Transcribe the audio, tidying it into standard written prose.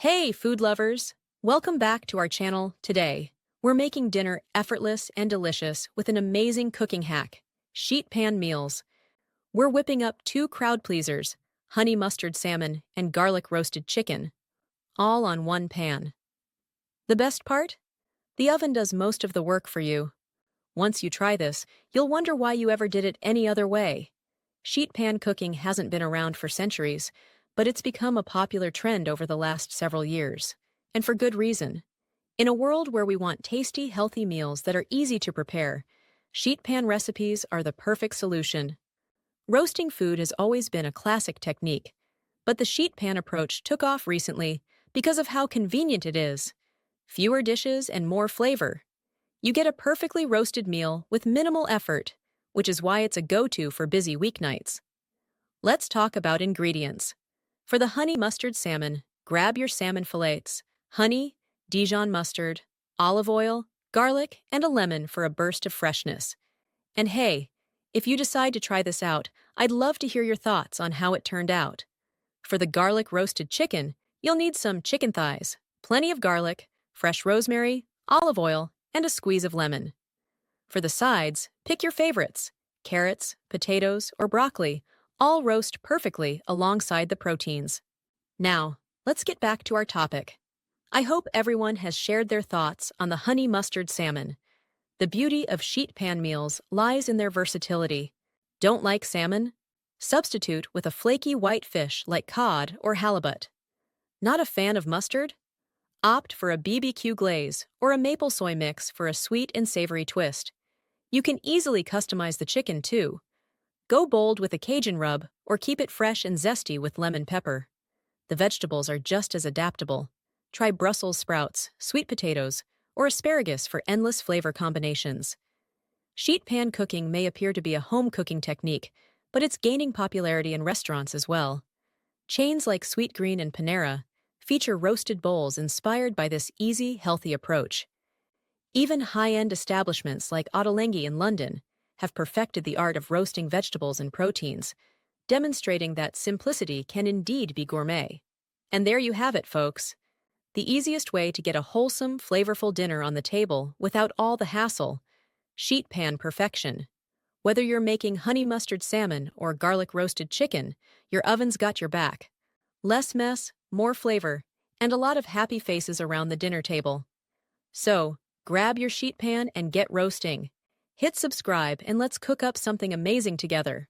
Hey, food lovers! Welcome back to our channel today. We're making dinner effortless and delicious with an amazing cooking hack, sheet pan meals. We're whipping up two crowd pleasers, honey mustard salmon and garlic roasted chicken, all on one pan. The best part? The oven does most of the work for you. Once you try this, you'll wonder why you ever did it any other way. Sheet pan cooking hasn't been around for centuries, but it's become a popular trend over the last several years. And for good reason. In a world where we want tasty, healthy meals that are easy to prepare, sheet pan recipes are the perfect solution. Roasting food has always been a classic technique, but the sheet pan approach took off recently because of how convenient it is. Fewer dishes and more flavor. You get a perfectly roasted meal with minimal effort, which is why it's a go-to for busy weeknights. Let's talk about ingredients. For the honey mustard salmon, grab your salmon fillets, honey, Dijon mustard, olive oil, garlic, and a lemon for a burst of freshness. And hey, if you decide to try this out, I'd love to hear your thoughts on how it turned out. For the garlic roasted chicken, you'll need some chicken thighs, plenty of garlic, fresh rosemary, olive oil, and a squeeze of lemon. For the sides, pick your favorites: carrots, potatoes, or broccoli, all roast perfectly alongside the proteins. Now, let's get back to our topic. I hope everyone has shared their thoughts on the honey mustard salmon. The beauty of sheet pan meals lies in their versatility. Don't like salmon? Substitute with a flaky white fish like cod or halibut. Not a fan of mustard? Opt for a BBQ glaze or a maple soy mix for a sweet and savory twist. You can easily customize the chicken too. Go bold with a Cajun rub or keep it fresh and zesty with lemon pepper. The vegetables are just as adaptable. Try Brussels sprouts, sweet potatoes, or asparagus for endless flavor combinations. Sheet pan cooking may appear to be a home cooking technique, but it's gaining popularity in restaurants as well. Chains like Sweet Green and Panera feature roasted bowls inspired by this easy, healthy approach. Even high-end establishments like Ottolenghi in London have perfected the art of roasting vegetables and proteins, demonstrating that simplicity can indeed be gourmet. And there you have it, folks. The easiest way to get a wholesome, flavorful dinner on the table without all the hassle. Sheet pan perfection. Whether you're making honey mustard salmon or garlic roasted chicken, your oven's got your back. Less mess, more flavor, and a lot of happy faces around the dinner table. So, grab your sheet pan and get roasting. Hit subscribe and let's cook up something amazing together.